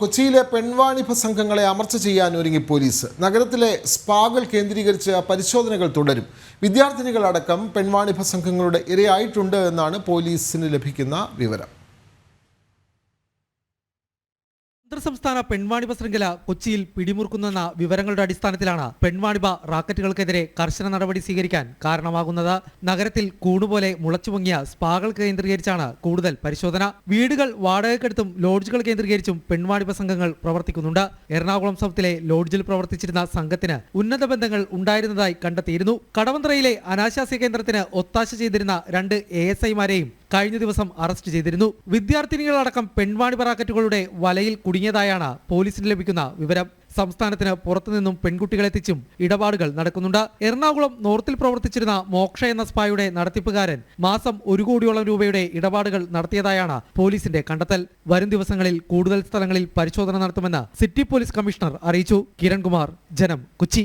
കൊച്ചിയിലെ പെൺവാണിഭ സംഘങ്ങളെ അമർച്ച ചെയ്യാൻ ഒരുങ്ങി പോലീസ്. നഗരത്തിലെ സ്പാകൾ കേന്ദ്രീകരിച്ച് പരിശോധനകൾ തുടരും. വിദ്യാർത്ഥിനികളടക്കം പെൺവാണിഭ സംഘങ്ങളുടെ ഇരയായിട്ടുണ്ട് എന്നാണ് പോലീസിന് ലഭിക്കുന്ന വിവരം. അന്തർസംസ്ഥാന പെൺവാണിഭ ശൃംഖല കൊച്ചിയിൽ പിടിമുറുക്കുന്നെന്ന വിവരങ്ങളുടെ അടിസ്ഥാനത്തിലാണ് പെൺവാണിഭ റാക്കറ്റുകൾക്കെതിരെ കർശന നടപടി സ്വീകരിക്കാൻ കാരണമാകുന്നത്. നഗരത്തിൽ കൂടുപോലെ മുളച്ചുപൊങ്ങിയ സ്പാകൾ കേന്ദ്രീകരിച്ചാണ് കൂടുതൽ പരിശോധന. വീടുകൾ വാടകയ്ക്കെടുത്തും ലോഡ്ജുകൾ കേന്ദ്രീകരിച്ചും പെൺവാണിഭ സംഘങ്ങൾ പ്രവർത്തിക്കുന്നുണ്ട്. എറണാകുളം സൗത്തിലെ ലോഡ്ജിൽ പ്രവർത്തിച്ചിരുന്ന സംഘത്തിന് ഉന്നത ബന്ധങ്ങൾ ഉണ്ടായിരുന്നതായി കണ്ടെത്തിയിരുന്നു. കടവന്ത്രയിലെ അനാശാസ്യ കേന്ദ്രത്തിന് ഒത്താശ ചെയ്തിരുന്ന 2 ASIമാരെയും കഴിഞ്ഞ ദിവസം അറസ്റ്റ് ചെയ്തിരുന്നു. വിദ്യാർത്ഥിനികളടക്കം പെൺവാണിഭ റാക്കറ്റുകളുടെ വലയിൽ കുടുങ്ങിയതായാണ് പോലീസിന് ലഭിക്കുന്ന വിവരം. സംസ്ഥാനത്തിന് പുറത്തുനിന്നും പെൺകുട്ടികളെത്തിച്ചും ഇടപാടുകൾ നടക്കുന്നുണ്ട്. എറണാകുളം നോർത്തിൽ പ്രവർത്തിച്ചിരുന്ന മോക്ഷ എന്ന സ്പായുടെ നടത്തിപ്പുകാരൻ മാസം 1 കോടിയോളം രൂപയുടെ ഇടപാടുകൾ നടത്തിയതായാണ് പോലീസിന്റെ കണ്ടെത്തൽ. വരും ദിവസങ്ങളിൽ കൂടുതൽ സ്ഥലങ്ങളിൽ പരിശോധന നടത്തുമെന്ന് സിറ്റി പോലീസ് കമ്മീഷണർ അറിയിച്ചു. കിരൺകുമാർ, ജനം, കൊച്ചി.